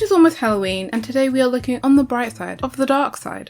It is almost Halloween, and today we are looking on the bright side of the dark side.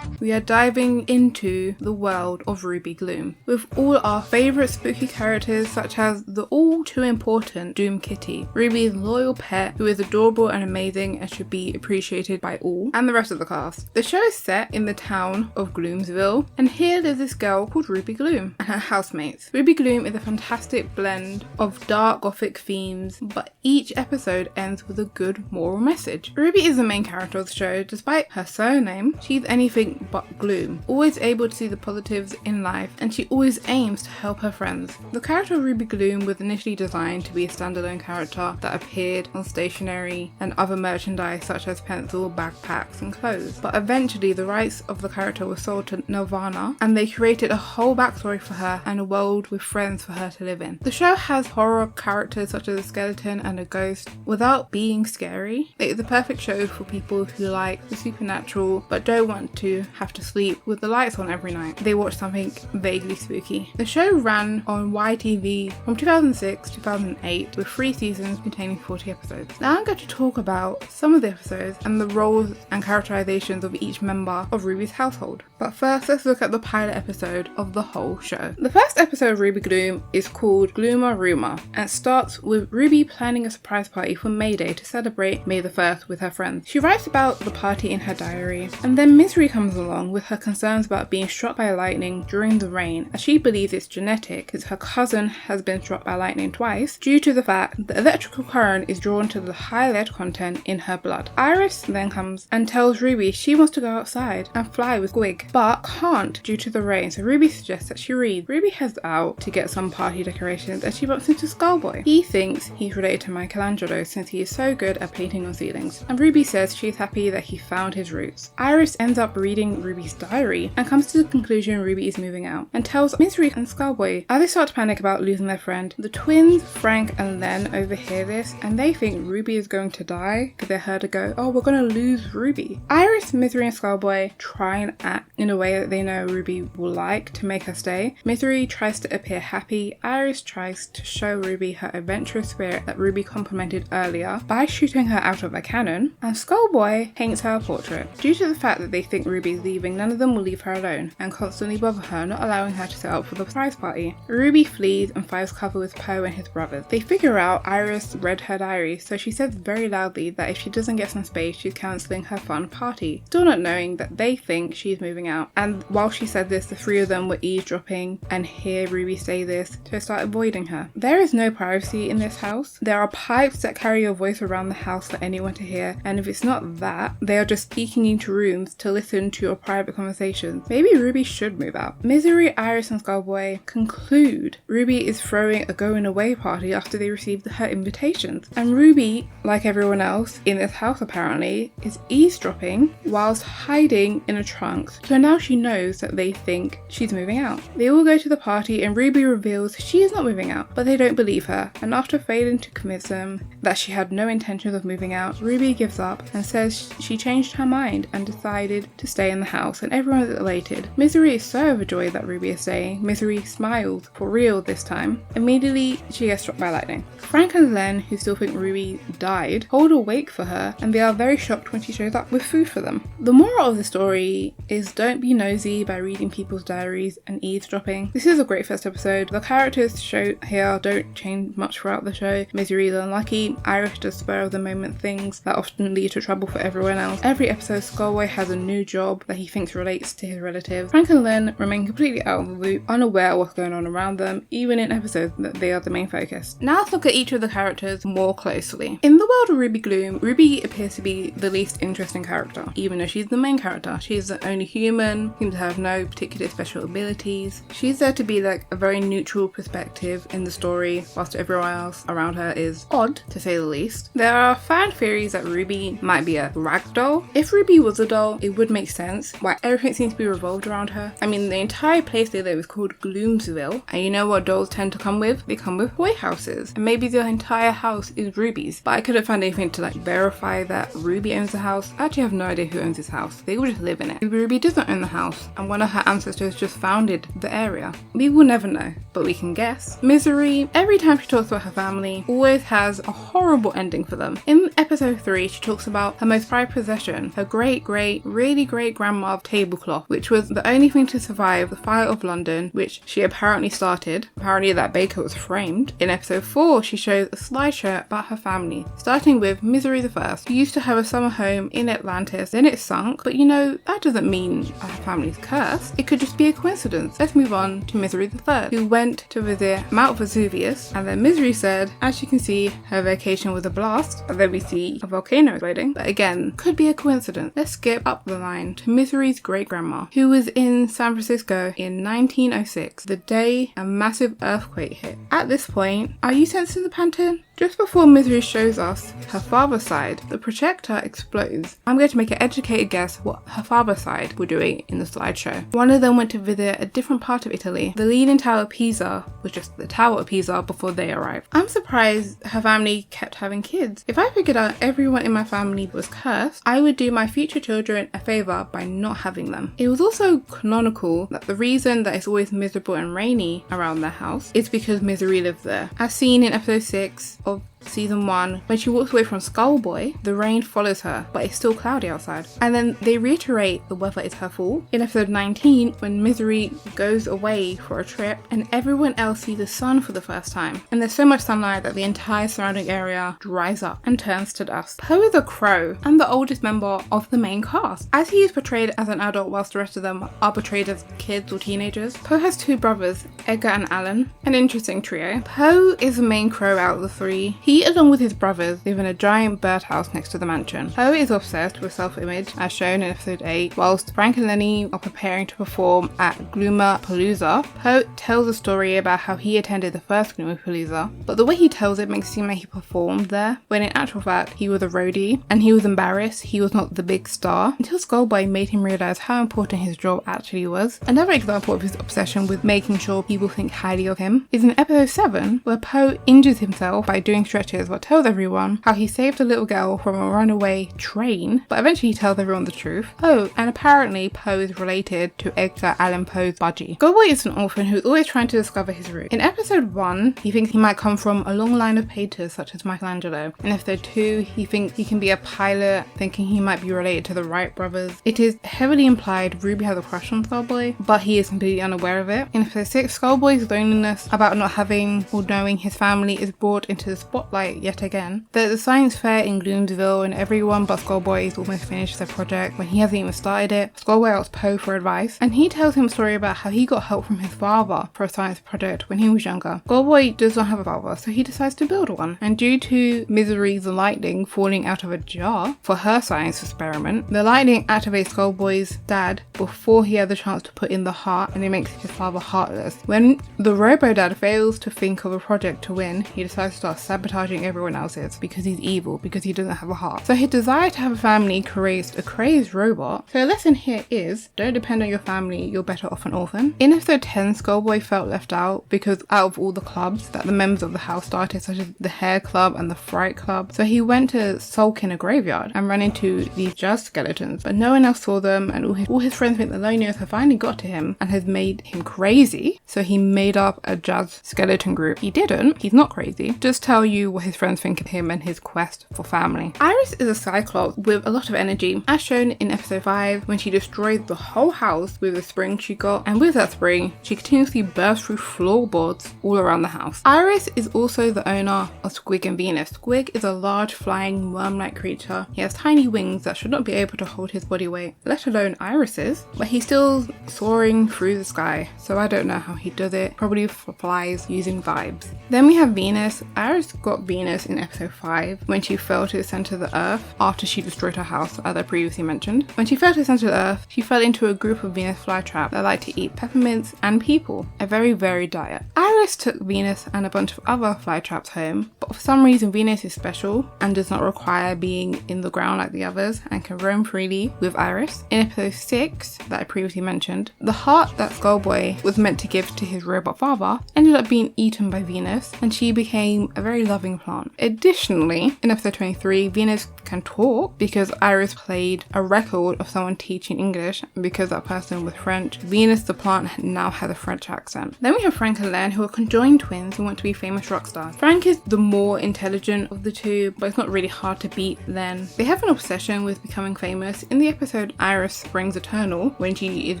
We are diving into the world of Ruby Gloom, with all our favourite spooky characters such as the all too important Doom Kitty, Ruby's loyal pet who is adorable and amazing and should be appreciated by all, and the rest of the cast. The show is set in the town of Gloomsville, and here lives this girl called Ruby Gloom and her housemates. Ruby Gloom is a fantastic blend of dark gothic themes, but each episode ends with a good moral message. Ruby is the main character of the show. Despite her surname, she's anything but gloom, always able to see the positives in life, and she always aims to help her friends. The character of Ruby Gloom was initially designed to be a standalone character that appeared on stationery and other merchandise such as pencil, backpacks and clothes, but eventually the rights of the character were sold to Nelvana and they created a whole backstory for her and a world with friends for her to live in. The show has horror characters such as a skeleton and a ghost without being scary. It is the perfect show for people who like the supernatural but don't want to have to sleep with the lights on every night. They watch something vaguely spooky. The show ran on YTV from 2006 to 2008 with 3 seasons containing 40 episodes. Now I'm going to talk about some of the episodes and the roles and characterizations of each member of Ruby's household. But first, let's look at the pilot episode of the whole show. The first episode of Ruby Gloom is called Gloomer Rumor and starts with Ruby planning a surprise party for May Day to celebrate May the 1st with her friends. She writes about the party in her diary, and then Misery comes along with her concerns about being struck by lightning during the rain, as she believes it's genetic since her cousin has been struck by lightning twice due to the fact that electrical current is drawn to the high lead content in her blood. Iris then comes and tells Ruby she wants to go outside and fly with Gwig, but can't due to the rain, so Ruby suggests that she read. Ruby heads out to get some party decorations and she bumps into Skullboy. He thinks he's related to Michelangelo since he is so good at painting on ceilings, and Ruby says she's happy that he found his roots. Iris ends up reading Ruby's diary and comes to the conclusion Ruby is moving out and tells Misery and Skullboy. As they start to panic about losing their friend, the twins Frank and Len overhear this and they think Ruby is going to die because they heard her go, "Oh, we're gonna lose Ruby." Iris, Misery and Skullboy try and act in a way that they know Ruby will like to make her stay. Misery tries to appear happy. Iris tries to show Ruby her adventurous spirit that Ruby complimented earlier by shooting her out of a cannon, and Skullboy paints her a portrait. Due to the fact that they think Ruby is leaving, none of them will leave her alone and constantly bother her, not allowing her to set up for the surprise party. Ruby flees and finds cover with Poe and his brothers. They figure out Iris read her diary, so she says very loudly that if she doesn't get some space, she's cancelling her fun party, still not knowing that they think she's moving out. And while she said this, the 3 of them were eavesdropping and hear Ruby say this, so start avoiding her. There is no privacy in this house. There are pipes that carry your voice around the house for anyone to hear, and if it's not that, they are just peeking into rooms to listen to your private conversations. Maybe Ruby should move out. Misery, Iris and Skullboy conclude Ruby is throwing a going away party after they received her invitations, and Ruby, like everyone else in this house apparently, is eavesdropping whilst hiding in a trunk, so now she knows that they think she's moving out. They all go to the party and Ruby reveals she is not moving out, but they don't believe her, and after failing to convince them that she had no intention of moving out, Ruby gives up and says she changed her mind and decided to stay in the house, and everyone is elated. Misery is so overjoyed that Ruby is staying. Misery smiles, for real this time. Immediately, she gets struck by lightning. Frank and Len, who still think Ruby died, hold a wake for her, and they are very shocked when she shows up with food for them. The moral of the story is don't be nosy by reading people's diaries and eavesdropping. This is a great first episode. The characters show here don't change much throughout the show. Misery is unlucky. Irish does spur of the moment things that often lead to trouble for everyone else. Every episode, Skullboy has a new job that he thinks relates to his relatives. Frank and Len remain completely out of the loop, unaware of what's going on around them, even in episodes that they are the main focus. Now let's look at each of the characters more closely. In the world of Ruby Gloom, Ruby appears to be the least interesting character, even though she's the main character. She's the only human, seems to have no particular special abilities. She's there to be like a very neutral perspective in the story, whilst everyone else around her is odd, to say the least. There are fan theories that Ruby might be a ragdoll. If Ruby was a doll, it would make sense sense why everything seems to be revolved around her. I mean, the entire place they live is called Gloomsville, and you know what dolls tend to come with? They come with toy houses, and maybe the entire house is Ruby's, but I couldn't find anything to like verify that Ruby owns the house. I actually have no idea who owns this house. They all just live in it. Maybe Ruby doesn't own the house, and one of her ancestors just founded the area. We will never know, but we can guess. Misery, every time she talks about her family, always has a horrible ending for them. In episode 3, she talks about her most prized possession, her really great grandma's tablecloth, which was the only thing to survive the fire of London, which she apparently started. Apparently that baker was framed. In episode 4, she shows a slideshow about her family, starting with Misery the First, who used to have a summer home in Atlantis, then it sunk, but you know, that doesn't mean her family's cursed. It could just be a coincidence. Let's move on to Misery the Third, who went to visit Mount Vesuvius, and then Misery said, as you can see, her vacation was a blast, and then we see a volcano exploding, but again, could be a coincidence. Let's skip up the line to Misery's great-grandma, who was in San Francisco in 1906, the day a massive earthquake hit. At this point, are you sensing the pattern? Just before Misery shows us her father's side, the projector explodes. I'm going to make an educated guess what her father's side were doing in the slideshow. One of them went to visit a different part of Italy. The Leaning Tower of Pisa was just the Tower of Pisa before they arrived. I'm surprised her family kept having kids. If I figured out everyone in my family was cursed, I would do my future children a favour by not having them. It was also canonical that the reason that it's always miserable and rainy around their house is because Misery lives there. As seen in episode 6 of season 1, when she walks away from Skullboy, the rain follows her, but it's still cloudy outside. And then they reiterate the weather is her fault in episode 19, when Misery goes away for a trip and everyone else sees the sun for the first time. And there's so much sunlight that the entire surrounding area dries up and turns to dust. Poe is a crow and the oldest member of the main cast, as he is portrayed as an adult whilst the rest of them are portrayed as kids or teenagers. Poe has 2 brothers, Edgar and Alan, an interesting trio. Poe is the main crow out of the 3. He, along with his brothers, live in a giant birdhouse next to the mansion. Poe is obsessed with self-image, as shown in episode 8, whilst Frank and Lenny are preparing to perform at Gloomapalooza. Poe tells a story about how he attended the first Gloomapalooza, but the way he tells it makes it seem like he performed there, when in actual fact he was a roadie, and he was embarrassed he was not the big star, until Skullboy made him realise how important his job actually was. Another example of his obsession with making sure people think highly of him is in episode 7, where Poe injures himself by doing stretches, but tells everyone how he saved a little girl from a runaway train, but eventually he tells everyone the truth. Oh, and apparently Poe is related to Edgar Allan Poe's budgie. Skullboy is an orphan who is always trying to discover his root. In episode 1, he thinks he might come from a long line of painters such as Michelangelo. In episode 2, he thinks he can be a pilot, thinking he might be related to the Wright brothers. It is heavily implied Ruby has a crush on Skullboy, but he is completely unaware of it. In episode 6, Skullboy's loneliness about not having or knowing his family is brought into the spotlight yet again. There's a science fair in Gloomsville and everyone but Skullboy is almost finished their project when he hasn't even started it. Skullboy asks Poe for advice and he tells him a story about how he got help from his father for a science project when he was younger. Skullboy does not have a father, so he decides to build one, and due to Misery's lightning falling out of a jar for her science experiment, the lightning activates Skullboy's dad before he had the chance to put in the heart, and it makes his father heartless. When the Robo-Dad fails to think of a project to win, he decides to start sabotaging everyone else's because he's evil, because he doesn't have a heart. So his desire to have a family creates a crazed robot. So a lesson here is, don't depend on your family, you're better off an orphan. In episode 10, Skullboy felt left out because out of all the clubs that the members of the house started, such as the Hair Club and the Fright Club, so he went to sulk in a graveyard and ran into these jazz skeletons, but no one else saw them, and all his friends think the loneliness have finally got to him and has made him crazy, so he made up a jazz skeleton group. He didn't, he's not crazy, just tell you what his friends think of him and his quest for family. Iris is a cyclops with a lot of energy, as shown in episode 5 when she destroyed the whole house with a spring she got, and with that spring she continuously burst through floorboards all around the house. Iris is also the owner of Squig and Venus. Squig is a large flying worm-like creature. He has tiny wings that should not be able to hold his body weight, let alone Iris's, but he's still soaring through the sky, so I don't know how he does it. Probably flies using vibes. Then we have Venus. Iris got got Venus in episode 5 when she fell to the center of the earth after she destroyed her house, as I previously mentioned. When she fell to the center of the earth, she fell into a group of Venus flytraps that like to eat peppermints and people, a very varied diet. Iris took Venus and a bunch of other flytraps home, but for some reason Venus is special and does not require being in the ground like the others and can roam freely with Iris. In episode 6 that I previously mentioned, the heart that Skullboy was meant to give to his robot father ended up being eaten by Venus, and she became a very loving plant. Additionally, in episode 23, Venus can talk because Iris played a record of someone teaching English, and because that person was French, Venus the plant now has a French accent. Then we have Frank and Len, who are conjoined twins who want to be famous rock stars. Frank is the more intelligent of the two, but it's not really hard to beat Len. They have an obsession with becoming famous. In the episode Iris Springs Eternal, when she is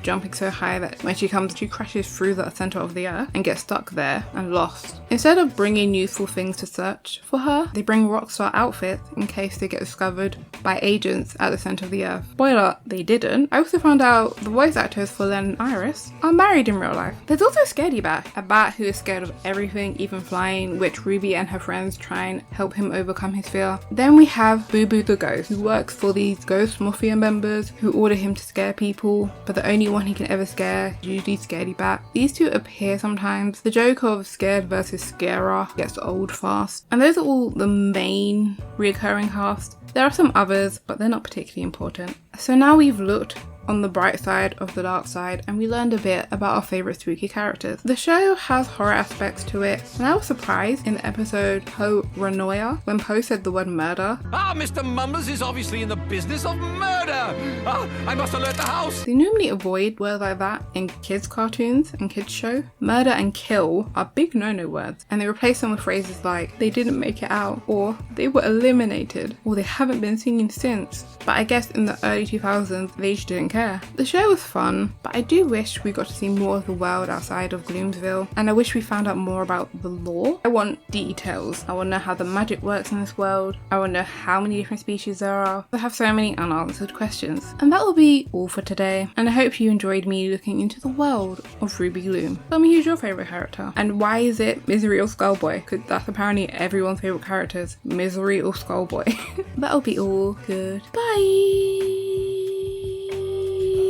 jumping so high that when she crashes through the center of the earth and gets stuck there and lost. Instead of bringing useful things to search for her, they bring rockstar outfits in case they get discovered by agents at the center of the earth. Spoiler, they didn't. I also found out the voice actors for Len and Iris are married in real life. There's also a scaredy bat, a bat who is scared of everything, even flying, which Ruby and her friends try and help him overcome his fear. Then we have Boo Boo the ghost, who works for these ghost mafia members who order him to scare people, but the only one he can ever scare is usually Scaredy Bat. These two appear sometimes. The joke of scared versus scarer gets old fast. And those are all the main recurring cast. There are some others, but they're not particularly important. So now we've looked on the bright side of the dark side, and we learned a bit about our favourite spooky characters. The show has horror aspects to it, and I was surprised in the episode Poe Ranoia when Poe said the word murder. Mr. Mumbles is obviously in the business of murder! I must alert the house! They normally avoid words like that in kids' cartoons and kids' show. Murder and kill are big no-no words, and they replace them with phrases like, they didn't make it out, or they were eliminated, or they haven't been seen since. But I guess in the early 2000s, they just didn't care. The show was fun, but I do wish we got to see more of the world outside of Gloomsville, and I wish we found out more about the lore. I want details. I want to know how the magic works in this world. I want to know how many different species there are. I have so many unanswered questions. And that will be all for today, and I hope you enjoyed me looking into the world of Ruby Gloom. Tell me, who's your favourite character? And why is it Misery or Skullboy? Because that's apparently everyone's favourite characters, Misery or Skullboy. That'll be all. Goodbye!